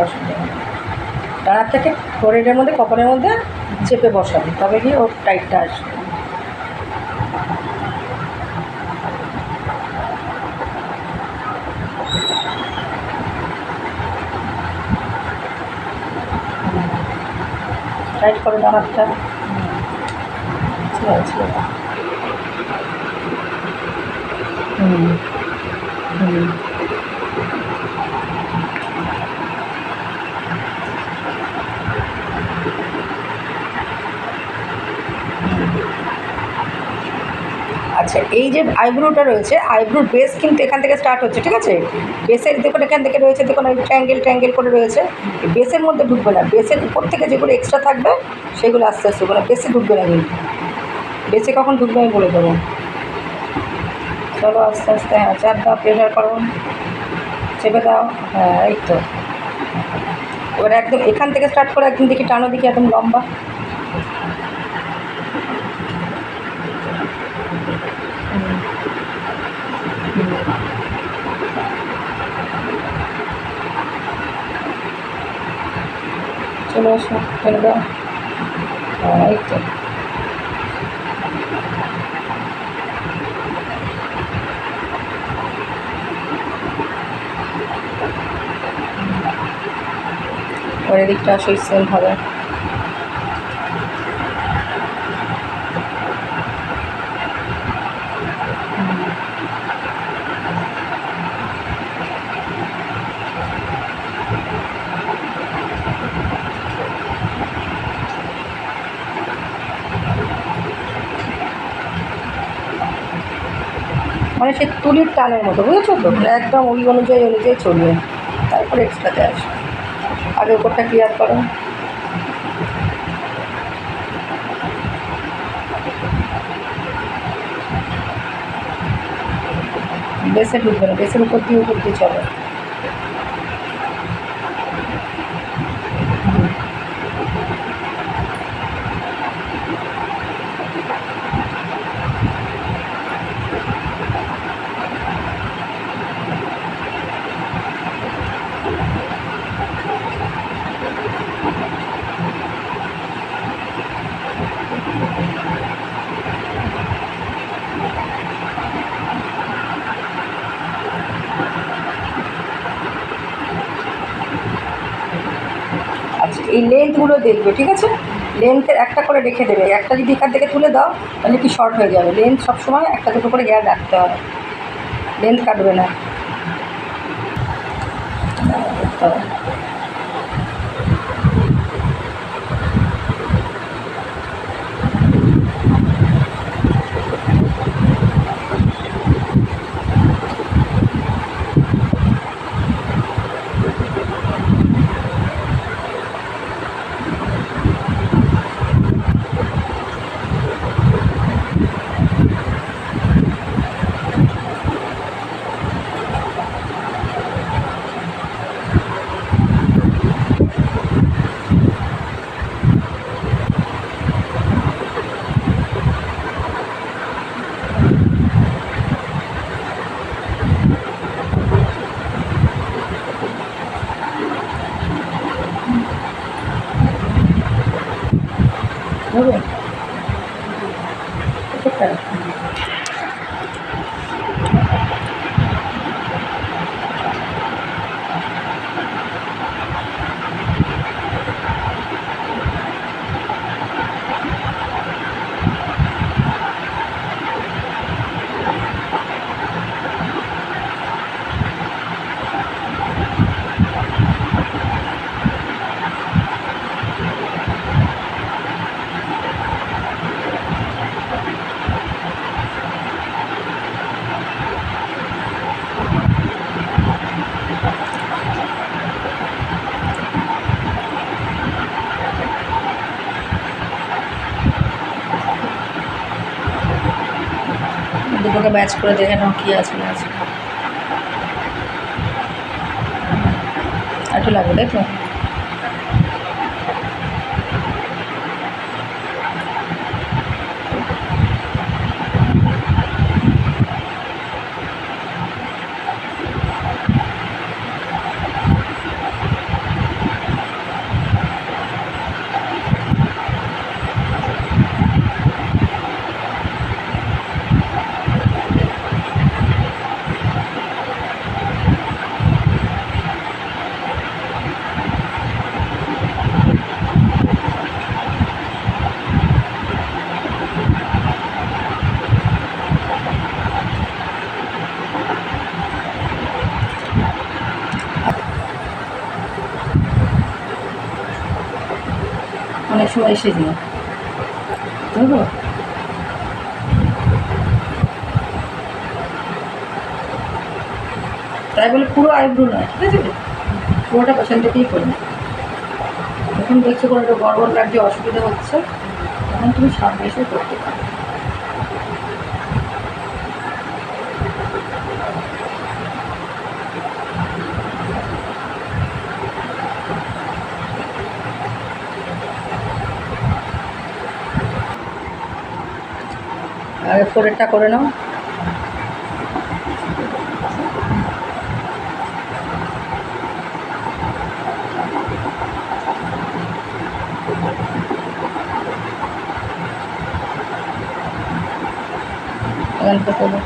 অসুবিধা নেই। ডানার থেকে ফোrehead-এর মধ্যে কপালের মধ্যে চেপে বসাবে, তবে গিয়ে ওর টাইটটা আসবে। টাইট করে ডানারটা। ঠিক আছে। আচ্ছা, এই যে আইব্রোটা রয়েছে, আইব্রোর বেস কিন্তু এখান থেকে স্টার্ট হচ্ছে, ঠিক আছে? বেসের দেখুন এখান থেকে রয়েছে, দেখুন ট্রায়াঙ্গেল করে রয়েছে। বেসের মধ্যে ঢুকবে না, বেসের উপর থেকে যেগুলো এক্সট্রা থাকবে সেগুলো আস্তে আস্তে মানে বেসে ঢুকবে না, কিন্তু বেসে কখন ঢুকবে আমি বলে দেবো। চলো আস্তে আস্তে, হ্যাঁ, চাপ দাও, প্রেশার করো, চেপে দাও, হ্যাঁ, এই তো। এবার একদম এখান থেকে স্টার্ট করে একদম দেখি টানো, দেখি একদম লম্বা। চলে আসো, ফেলে দাও, হ্যাঁ, এই তো। পরের দিকটা আসো, সেম হবে। মানে সে তুলির টানের মতো, বুঝেছো তো? একদম ওই অনুযায়ী চলবে, তারপরে এক্সট্রাতে আসে। আগে উপরটা ক্লিয়ার করো। বেসে ঢুকবে না, বেসের উপর দিয়ে চলো। আচ্ছা, এই লেন্থগুলো দেখবে, ঠিক আছে? লেন্থের একটা করে রেখে দেবে, একটা যদি এখান থেকে তুলে দাও তাহলে কি শর্ট হয়ে যাবে। লেন্থ সবসময় একটা দুটো করে গ্যাপ রাখতে হবে, লেন্থ কাটবে না। হবে এটা। দুটোকে ম্যাচ করে দেখে নাও কী আছে না আছে। একটু লাগবে, তাই তো? সময় এসে দিও, বুঝলো? তাই বলে পুরো আইব্রো নয়, ঠিক আছে? পুরোটা পেশেন্টটাকেই করবে। এখন দেখছো কোনো একটা গড়বড় লাগছে, অসুবিধা হচ্ছে, তখন তুমি সামনে এসে করতে পারো। আগে ফোরেরটা করে নাও। এখান থেকে করো।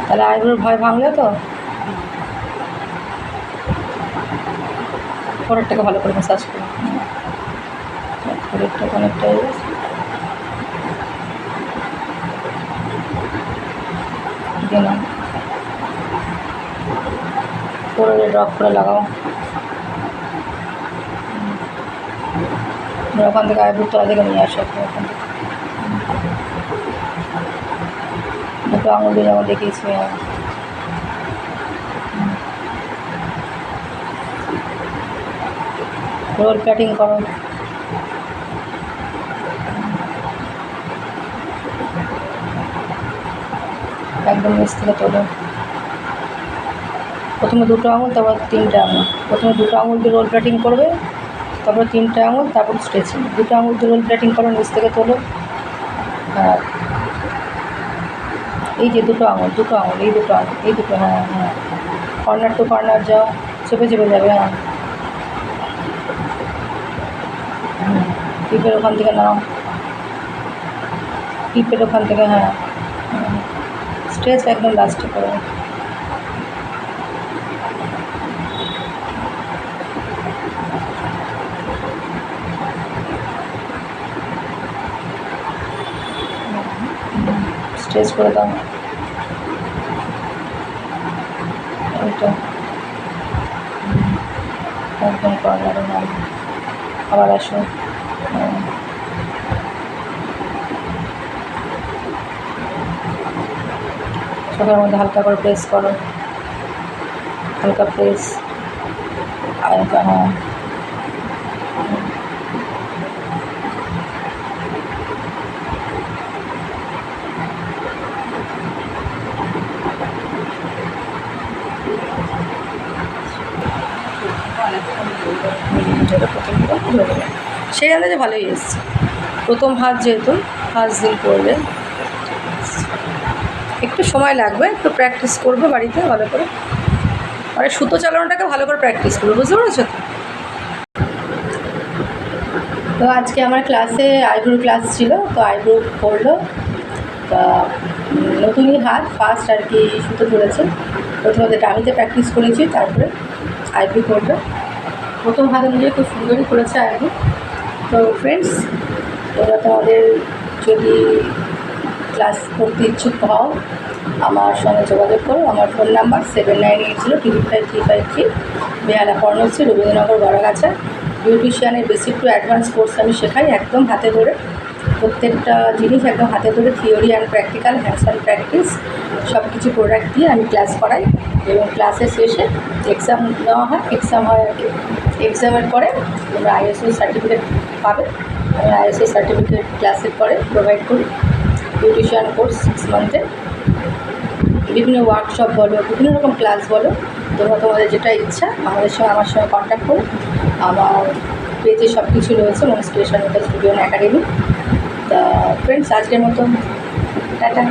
তাহলে আইব্রোর ভয় ভাঙলে তো? পরেরটাকে ভালো করে ম্যাসাজ করো। পরেরটা অনেকটা হয়ে গেছে, দিয়ে নাও। পরে ড্রপ করে লাগাও। ওখান থেকে আইব্রোর তলা থেকে নিয়ে আসো, ওখান থেকে দুটো আঙুল দিয়ে যেমন দেখিয়েছি। রোল কাটিং করো। একদম নিচ থেকে তোলো। প্রথমে দুটো আঙুল, তারপর তিনটে আঙুল। প্রথমে দুটো আঙুল দিয়ে রোল প্লেটিং করবে, তারপর তিনটে আঙুল, তারপর স্ট্রেচিং। দুটো আঙুল দিয়ে রোল প্লেটিং করো, নিচ থেকে তোলো। হ্যাঁ, এই যে দুটো আঙুল, এই দুটো আঙুল, এই দুটো, হ্যাঁ হ্যাঁ, কর্নার টু কর্নার যাও, চেপে চেপে যাবে। হ্যাঁ, টিপের ওখান থেকে নাও, টিপের ওখান থেকে। হ্যাঁ, স্ট্রেচ একদম লাস্টে করো। স্ট্রেচ করে দাও। এইটা একদম কর্নারে নাও, আবার আসো। চোখের মধ্যে হালকা করে প্রেস করো, হালকা প্রেস। হালকা, হ্যাঁ, সেই আন্দাজে ভালোই এসছে। প্রথম হাত যেহেতু, ফার্স্ট দিন করলে একটু সময় লাগবে, একটু প্র্যাকটিস করবে বাড়িতে ভালো করে। মানে সুতো চালানোটাকে ভালো করে প্র্যাকটিস করবে, বুঝতে পেরেছো তো? তো আজকে আমার ক্লাসে আইব্রো ক্লাস ছিল, তো আইব্রো করলো। তা নতুনই হাত, ফার্স্ট আর কি সুতো ধরেছে। প্রথমে ডামিতে প্র্যাকটিস করেছি, তারপরে আইব্রো করলো। প্রথম হাত অনুযায়ী খুব সুন্দরই করেছে আইব্রো। তো ফ্রেন্ডস, তোমরা তোমাদের যদি ক্লাস করতে ইচ্ছুক হও, আমার সঙ্গে যোগাযোগ করো। আমার ফোন নাম্বার 7980-55353, বেহালা কর্ণশ্রী, রবীন্দ্রনগর, বড়গাছা। বিউটিশিয়ানের বেসিক টু অ্যাডভান্স কোর্স আমি শেখাই, একদম হাতে ধরে। প্রত্যেকটা জিনিস একদম হাতে ধরে, theory and practical, hands on practice সব কিছু প্রোডাক্ট দিয়ে আমি ক্লাস করাই। এবং ক্লাসের শেষে এক্সাম নেওয়া হয়, এক্সাম হয় আর কি। এক্সামের পরে তোমরা আইএসও সার্টিফিকেট পাবে। আমি আইএসও সার্টিফিকেট ক্লাসের পরে প্রোভাইড করি। বিউটিশিয়ান কোর্স 6 মান্থের, বিভিন্ন ওয়ার্কশপ বলো, বিভিন্ন রকম ক্লাস বলো, তোমরা তোমাদের যেটা ইচ্ছা আমার সঙ্গে কন্ট্যাক্ট করো। আমার পেজে সব কিছু রয়েছে, মনস্পিরেশন মেকআপ স্টুডিও অ্যান্ড একাডেমি। তা ফ্রেন্ডস, আজকের মতন টাটা।